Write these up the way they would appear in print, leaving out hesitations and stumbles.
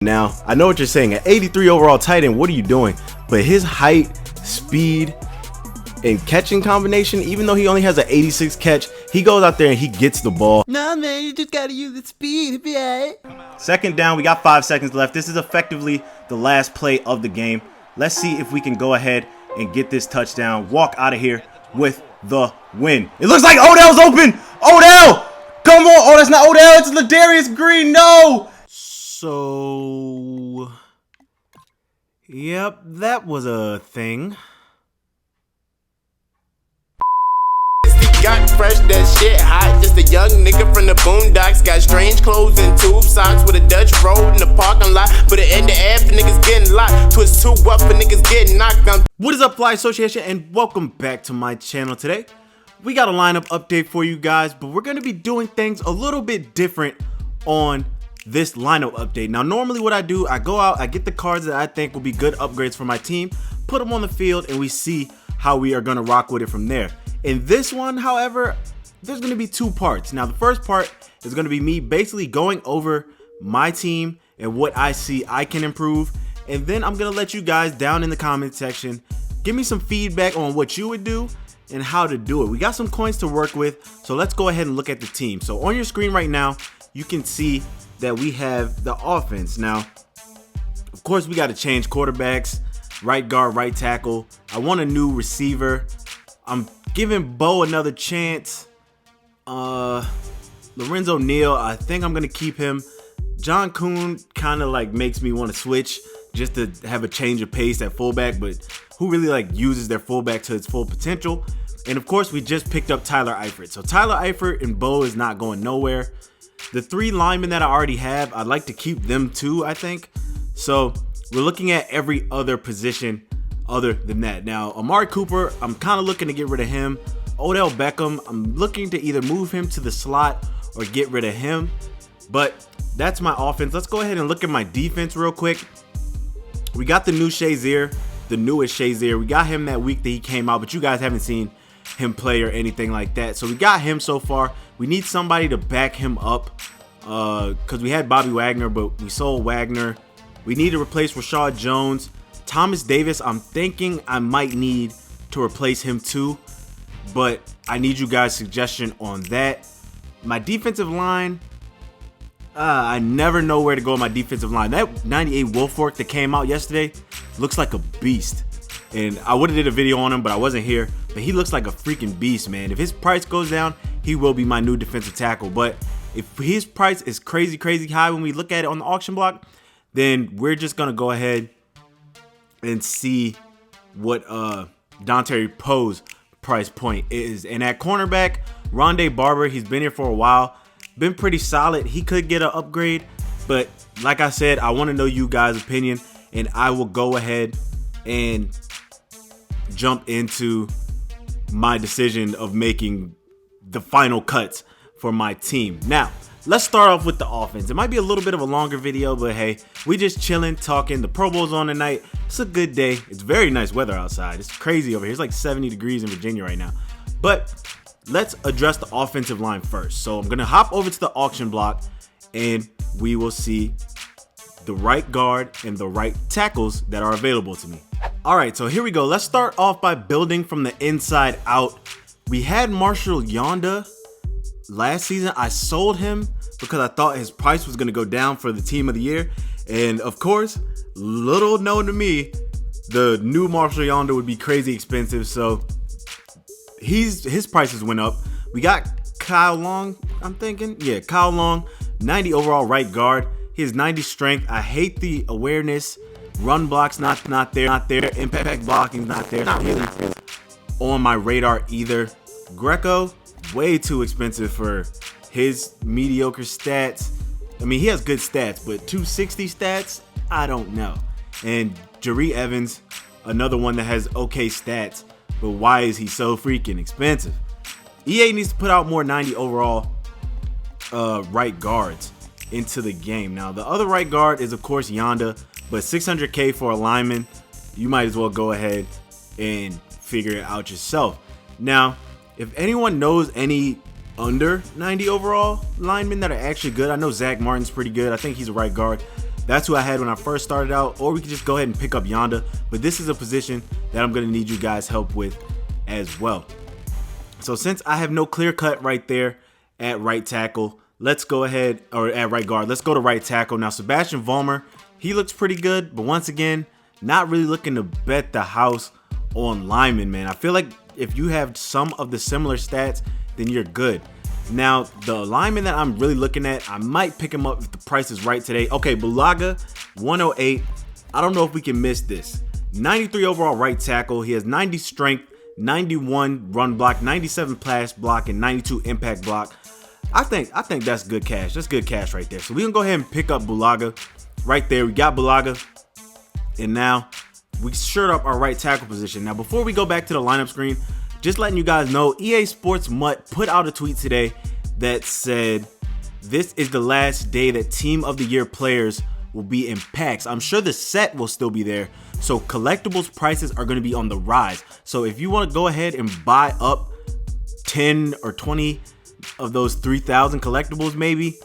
Now, I know what you're saying, at 83 overall tight end, what are you doing? But his height, speed, and catching combination, even though he only has an 86 catch, he goes out there and he gets the ball. Nah, man, you just gotta use the speed, right? Second down, we got 5 seconds left. This is effectively the last play of the game. Let's see if we can go ahead and get this touchdown, walk out of here with the win. It looks like Odell's open. Odell, come on. Oh, that's not Odell. It's Ladarius Green. No. So, yep, that was a thing. Got fresh, that shit hot. Just a young nigga from the boondocks. Got strange clothes and tube socks with a Dutch road in the parking lot. But it in the air for niggas getting locked. Twist too up for niggas getting knocked down. What is up, Fly Association, and welcome back to my channel. Today, we got a lineup update for you guys, but we're going to be doing things a little bit different on this lineup update. Now, normally what I do, I go out, I get the cards that I think will be good upgrades for my team, put them on the field, and we see how we are going to rock with it from there. In this one, however, there's going to be two parts. Now, the first part is going to be me basically going over my team and what I see I can improve. And then I'm going to let you guys down in the comment section give me some feedback on what you would do and how to do it. We got some coins to work with, so let's go ahead and look at the team. So on your screen right now, you can see that we have the offense. Now, of course, we got to change quarterbacks, right guard, right tackle. I want a new receiver. I'm giving Bo another chance. Lorenzo Neal, I think I'm gonna keep him. John Kuhn kind of like makes me want to switch just to have a change of pace at fullback, but who really like uses their fullback to its full potential? And of course, we just picked up Tyler Eifert. So Tyler Eifert and Bo is not going nowhere. The 3 linemen that I already have, I'd like to keep them too, I think. So we're looking at every other position other than that. Now, Amari Cooper, I'm kind of looking to get rid of him. Odell Beckham, I'm looking to either move him to the slot or get rid of him. But that's my offense. Let's go ahead and look at my defense real quick. We got the new Shazier, the newest Shazier. We got him that week that he came out, but you guys haven't seen him play or anything like that. So we got him so far. We need somebody to back him up because we had Bobby Wagner, but we sold Wagner. We need to replace Rashad Jones. Thomas Davis, I'm thinking I might need to replace him too, but I need you guys' suggestion on that. My defensive line, I never know where to go with my defensive line. That 98 Wolfwork that came out yesterday looks like a beast. And I would have did a video on him, but I wasn't here. But he looks like a freaking beast, man. If his price goes down, he will be my new defensive tackle. But if his price is crazy, crazy high when we look at it on the auction block, then we're just going to go ahead and see what Dante Poe's price point is. And at cornerback, Rondé Barber, he's been here for a while. Been pretty solid. He could get an upgrade. But like I said, I want to know you guys' opinion. And I will go ahead and jump into my decision of making the final cuts for my team. Now, let's start off with the offense. It might be a little bit of a longer video, but hey, we just chilling, talking. The Pro Bowl's on tonight. It's a good day. It's very nice weather outside. It's crazy over here. It's like 70 degrees in Virginia right now. But let's address the offensive line first. So I'm going to hop over to the auction block and we will see the right guard and the right tackles that are available to me. All right, so here we go. Let's start off by building from the inside out. We had Marshall Yonda last season. I sold him because I thought his price was going to go down for the team of the year. And of course, little known to me, the new Marshall Yonda would be crazy expensive. So his prices went up. We got Kyle Long, I'm thinking. Yeah, Kyle Long, 90 overall right guard. He has 90 strength. I hate the awareness. Run block's not there. Impact blocking's not there. Not really on my radar either. Greco, way too expensive for his mediocre stats. I mean, he has good stats, but 260 stats, I don't know. And Jerry Evans, another one that has okay stats, but why is he so freaking expensive? EA needs to put out more 90 overall right guards into the game. Now, the other right guard is, of course, Yonda, but 600K for a lineman, you might as well go ahead and figure it out yourself. Now, if anyone knows any under 90 overall linemen that are actually good, I know Zach Martin's pretty good. I think he's a right guard. That's who I had when I first started out, or we could just go ahead and pick up Yonda. But this is a position that I'm going to need you guys' help with as well. So since I have no clear cut right there at right tackle, let's go ahead, or at right guard, let's go to right tackle. Now, Sebastian Vollmer, he looks pretty good, but once again, not really looking to bet the house on linemen, man. I feel like if you have some of the similar stats, then you're good. Now, the lineman that I'm really looking at, I might pick him up if the price is right today. Okay, Bulaga, 108. I don't know if we can miss this. 93 overall right tackle. He has 90 strength, 91 run block, 97 pass block, and 92 impact block. I think that's good cash. That's good cash right there. So we can go ahead and pick up Bulaga right there. We got Bulaga, and now we shored up our right tackle position. Now, before we go back to the lineup screen, just letting you guys know, EA Sports MUT put out a tweet today that said this is the last day that Team of the Year players will be in packs. I'm sure the set will still be there, so collectibles prices are going to be on the rise. So if you want to go ahead and buy up 10 or 20 of those 3,000 collectibles, maybe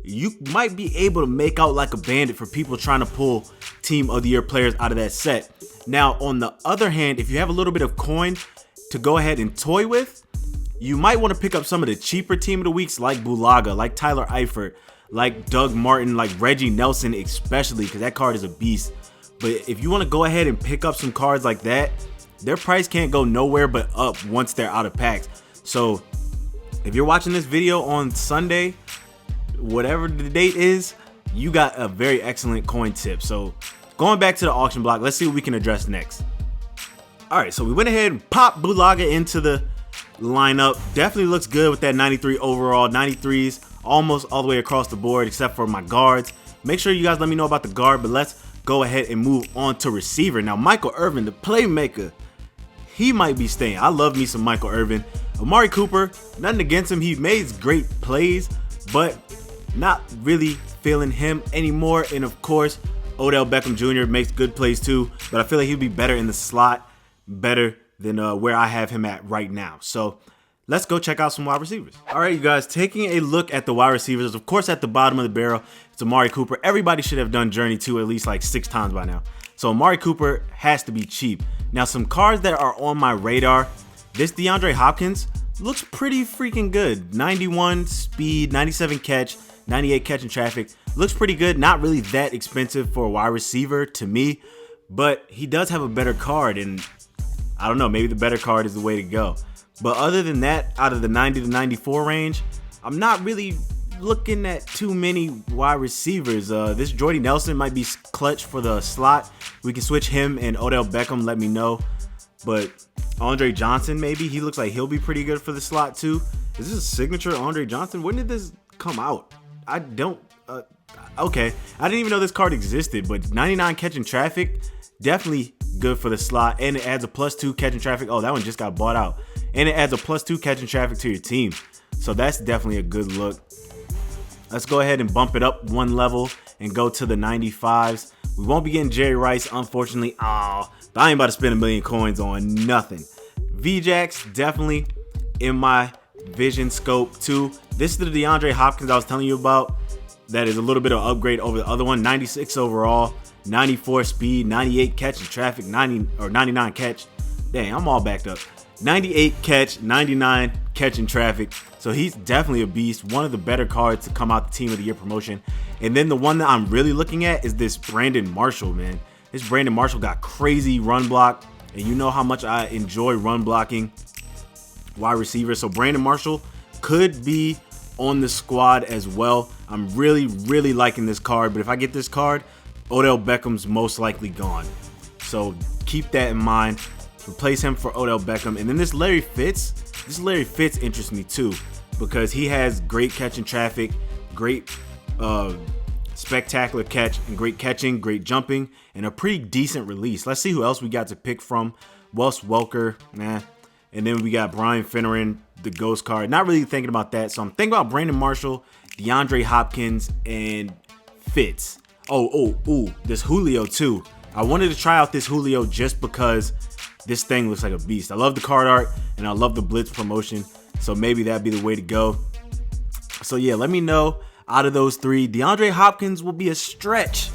you might be able to make out like a bandit for people trying to pull Team of the Year players out of that set. Now, on the other hand, if you have a little bit of coin to go ahead and toy with, you might want to pick up some of the cheaper Team of the Weeks like Bulaga, like Tyler Eifert, like Doug Martin, like Reggie Nelson especially, because that card is a beast. But if you want to go ahead and pick up some cards like that, their price can't go nowhere but up once they're out of packs. So if you're watching this video on Sunday, whatever the date is, you got a very excellent coin tip. So going back to the auction block, let's see what we can address next. All right, so we went ahead and popped Bulaga into the lineup. Definitely looks good with that 93 overall, 93s almost all the way across the board except for my guards. Make sure you guys let me know about the guard, but let's go ahead and move on to receiver. Now, Michael Irvin, the playmaker, he might be staying. I love me some Michael Irvin. Amari Cooper, nothing against him. He made great plays, but not really feeling him anymore. And of course, Odell Beckham Jr. makes good plays too, but I feel like he'd be better in the slot, better than where I have him at right now. So let's go check out some wide receivers. All right, you guys, taking a look at the wide receivers. Of course, at the bottom of the barrel, it's Amari Cooper. Everybody should have done Journey 2 at least like 6 times by now. So Amari Cooper has to be cheap. Now, some cards that are on my radar. This DeAndre Hopkins looks pretty freaking good. 91 speed, 97 catch, 98 catch in traffic. Looks pretty good. Not really that expensive for a wide receiver to me, but he does have a better card, and I don't know, maybe the better card is the way to go. But other than that, out of the 90 to 94 range, I'm not really looking at too many wide receivers. This Jordy Nelson might be clutch for the slot. We can switch him and Odell Beckham, let me know. But Andre Johnson, maybe, he looks like he'll be pretty good for the slot too. Is this a signature Andre Johnson? When did this come out? I don't, okay. I didn't even know this card existed, but 99 catching traffic, definitely good for the slot. And it adds a +2 catching traffic. Oh, that one just got bought out. And it adds a +2 catching traffic to your team. So that's definitely a good look. Let's go ahead and bump it up one level and go to the 95s. We won't be getting Jerry Rice, unfortunately. Oh, but I ain't about to spend a million coins on nothing. VJax, definitely in my vision scope too. This is the DeAndre Hopkins I was telling you about. That is a little bit of upgrade over the other one. 96 overall, 94 speed, 98 catch in traffic, 99 catch. Dang, I'm all backed up. 98 catch, 99 catch in traffic. So he's definitely a beast. One of the better cards to come out the Team of the Year promotion. And then the one that I'm really looking at is this Brandon Marshall, man. This Brandon Marshall got crazy run block. And you know how much I enjoy run blocking wide receivers. So Brandon Marshall could be on the squad as well. I'm really, really liking this card. But if I get this card, Odell Beckham's most likely gone. So keep that in mind. Replace him for Odell Beckham. And then this Larry Fitz. This Larry Fitz interests me too, because he has great catching traffic, great spectacular catch, and great catching, great jumping, and a pretty decent release. Let's see who else we got to pick from. Wes Welker, nah. And then we got Brian Finneran, the ghost card. Not really thinking about that. So I'm thinking about Brandon Marshall, DeAndre Hopkins, and Fitz. Oh, this Julio too. I wanted to try out this Julio just because this thing looks like a beast. I love the card art and I love the blitz promotion. So maybe that'd be the way to go. So yeah, let me know out of those three. DeAndre Hopkins will be a stretch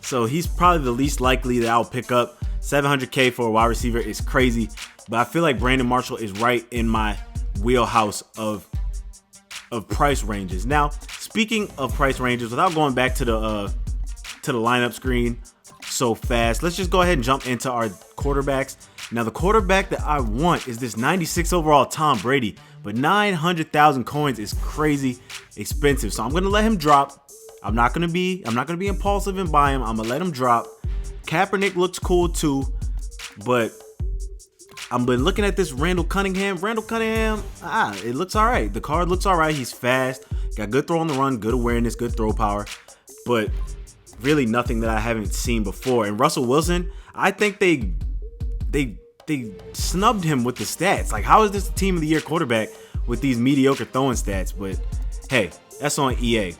So he's probably the least likely that I'll pick up. 700K for a wide receiver is crazy, but I feel like Brandon Marshall is right in my wheelhouse of price ranges. Now, speaking of price ranges, without going back to the lineup screen so fast, let's just go ahead and jump into our quarterbacks. Now, the quarterback that I want is this 96 overall Tom Brady, but 900,000 coins is crazy expensive. So I'm gonna let him drop. I'm not gonna be impulsive and buy him. I'm gonna let him drop. Kaepernick looks cool too, but I've been looking at this Randall Cunningham. It looks all right. The card looks all right. He's fast, got good throw on the run, good awareness, good throw power, but really nothing that I haven't seen before. And Russell Wilson, I think they snubbed him with the stats. Like, how is this a team of the year quarterback with these mediocre throwing stats? But hey, that's on EA.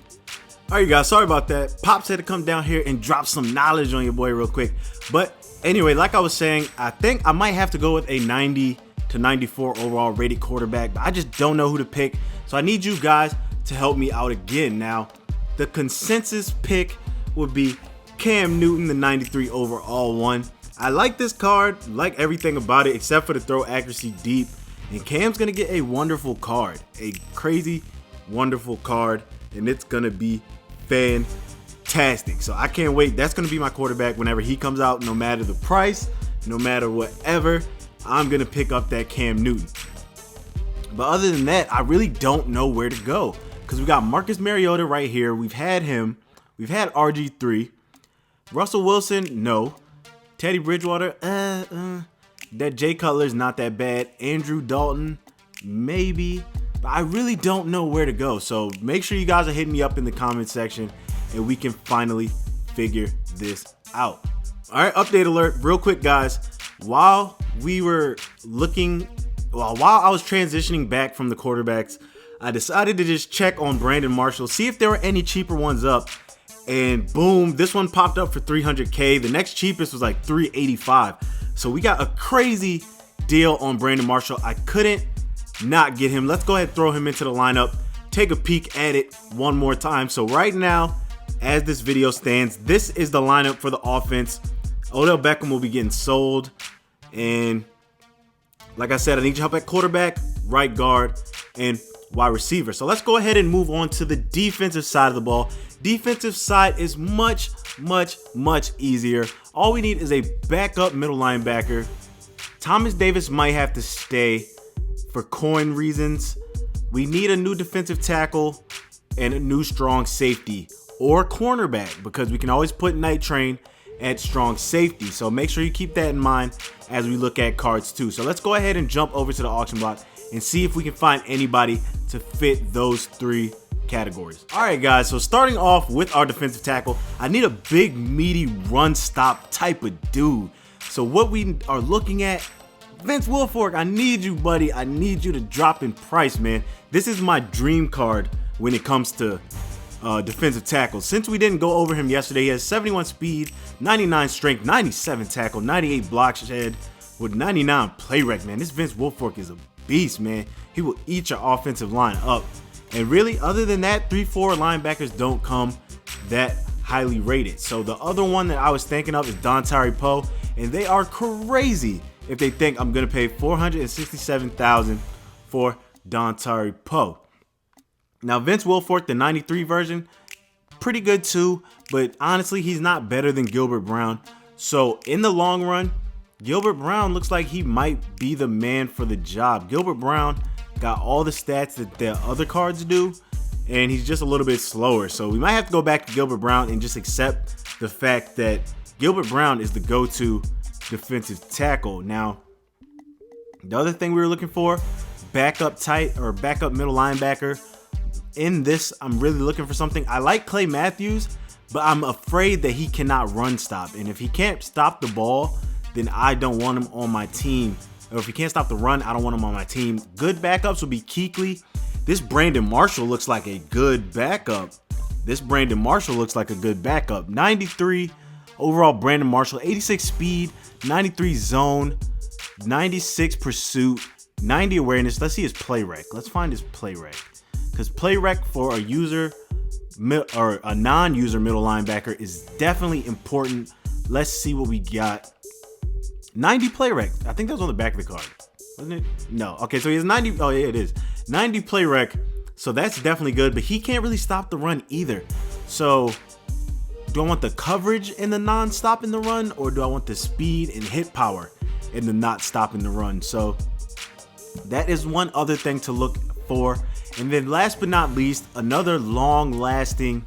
All right, guys, sorry about that. Pops had to come down here and drop some knowledge on your boy real quick. But anyway, like I was saying, I think I might have to go with a 90 to 94 overall rated quarterback, but I just don't know who to pick. So I need you guys to help me out again. Now, the consensus pick would be Cam Newton, the 93 overall one. I like this card, like everything about it, except for the throw accuracy deep. And Cam's going to get a wonderful card, a crazy, wonderful card, and it's going to be fantastic. So I can't wait. That's going to be my quarterback whenever he comes out, no matter the price, no matter whatever. I'm going to pick up that Cam Newton. But other than that, I really don't know where to go because we got Marcus Mariota right here. We've had him. We've had RG3. Russell Wilson, no. Teddy Bridgewater, that Jay Cutler's not that bad. Andrew Dalton, maybe. But I really don't know where to go. So make sure you guys are hitting me up in the comment section and we can finally figure this out. All right, update alert. Real quick, guys. While I was transitioning back from the quarterbacks, I decided to just check on Brandon Marshall, see if there were any cheaper ones up. And boom, this one popped up for 300K. The next cheapest was like 385. So we got a crazy deal on Brandon Marshall. I couldn't not get him. Let's go ahead and throw him into the lineup. Take a peek at it one more time. So right now, as this video stands, this is the lineup for the offense. Odell Beckham will be getting sold. And like I said, I need help at quarterback, right guard, and wide receiver. So let's go ahead and move on to the defensive side of the ball. Defensive side is much easier. All we need is a backup middle linebacker. Thomas Davis might have to stay for coin reasons. We need a new defensive tackle and a new strong safety or cornerback because we can always put Night Train at strong safety. So make sure you keep that in mind as we look at cards too. So let's go ahead and jump over to the auction block and see if we can find anybody to fit those three categories. All right, guys, so starting off with our defensive tackle, I need a big, meaty, run stop type of dude. So what we are looking at, Vince Wilfork, I need you, buddy. I need you to drop in price, man. This is my dream card when it comes to defensive tackle. Since we didn't go over him yesterday, he has 71 speed, 99 strength, 97 tackle, 98 block shed with 99 play rec, man. This Vince Wilfork is a beast, man. He will eat your offensive line up. And really, other than that, 3-4 linebackers don't come that highly rated. So the other one that I was thinking of is Dontari Poe, and they are crazy if they think I'm going to pay $467,000 for Dontari Poe. Now, Vince Wilfork, the 93 version, pretty good too, but honestly, he's not better than Gilbert Brown. So in the long run, Gilbert Brown looks like he might be the man for the job. Gilbert Brown got all the stats that the other cards do, and he's just a little bit slower. So we might have to go back to Gilbert Brown and just accept the fact that Gilbert Brown is the go-to defensive tackle. Now, the other thing we were looking for, backup tight or backup middle linebacker. In this, I'm really looking for something. I like Clay Matthews, but I'm afraid that he cannot run stop. And if he can't stop the ball, then I don't want him on my team. Or if he can't stop the run, I don't want him on my team. Good backups will be Kuechly. This Brandon Marshall looks like a good backup. 93 overall Brandon Marshall, 86 speed, 93 zone, 96 pursuit, 90 awareness. Let's see his play rec. Let's find his play rec. Because play rec for a user or a non-user middle linebacker is definitely important. Let's see what we got. 90 play rec. I think that was on the back of the card, wasn't it? No. Okay, so he has 90. Oh yeah, it is 90 play rec. So that's definitely good, but he can't really stop the run either. So do I want the coverage in the non-stop in the run, or do I want the speed and hit power in the not stopping the run? So that is one other thing to look for. And then last but not least, another long-lasting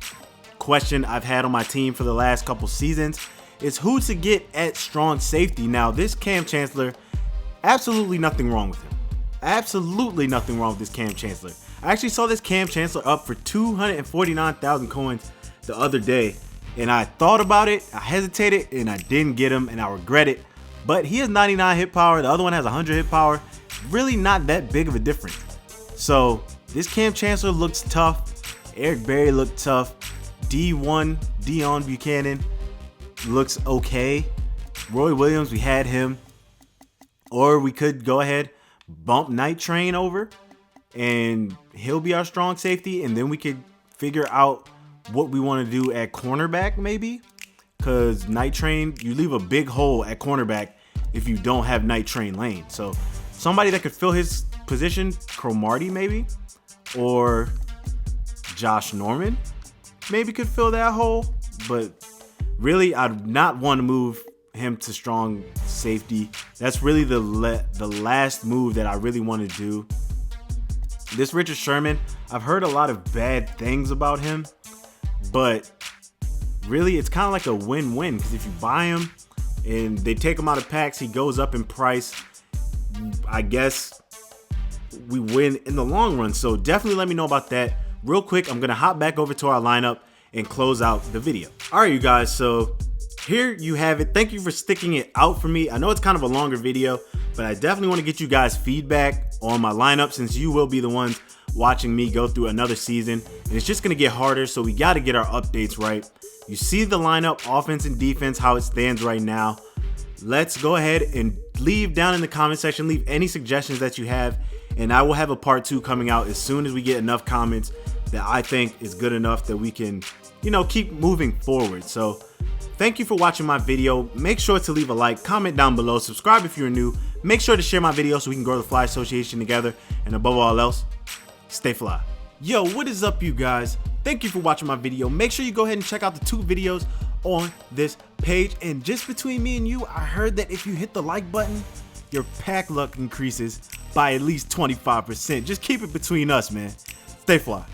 question I've had on my team for the last couple seasons is who to get at strong safety. Now, this Cam Chancellor, absolutely nothing wrong with him. Absolutely nothing wrong with this Cam Chancellor. I actually saw this Cam Chancellor up for 249,000 coins the other day, and I thought about it, I hesitated, and I didn't get him, and I regret it. But he has 99 hit power, the other one has 100 hit power. Really not that big of a difference. So this Cam Chancellor looks tough. Eric Berry looked tough. D1, Dion Buchanan looks okay. Roy Williams, we had him. Or we could go ahead, bump Night Train over, and he'll be our strong safety, and then we could figure out what we want to do at cornerback maybe, because Night Train, you leave a big hole at cornerback if you don't have Night Train lane. So somebody that could fill his position, Cromartie maybe, or Josh Norman maybe could fill that hole, but really I'd not want to move him to strong safety. That's really the last move that I really want to do. This Richard Sherman, I've heard a lot of bad things about him, but really it's kind of like a win-win, because if you buy him and they take him out of packs, he goes up in price. I guess we win in the long run. So definitely let me know about that. Real quick, I'm going to hop back over to our lineup and close out the video. All right, you guys, so here you have it. Thank you for sticking it out for me. I know it's kind of a longer video, but I definitely want to get you guys feedback on my lineup, since you will be the ones watching me go through another season, and it's just going to get harder, so we got to get our updates right. You see the lineup, offense and defense, how it stands right now. Let's go ahead and leave down in the comment section, leave any suggestions that you have, and I will have a part 2 coming out as soon as we get enough comments that I think is good enough that we can, keep moving forward. So thank you for watching my video. Make sure to leave a like, comment down below, subscribe if you're new. Make sure to share my video so we can grow the Fly Association together, and above all else, stay fly. Yo, what is up, you guys? Thank you for watching my video. Make sure you go ahead and check out the 2 videos on this page. And just between me and you, I heard that if you hit the like button, your pack luck increases by at least 25%. Just keep it between us, man. Stay fly.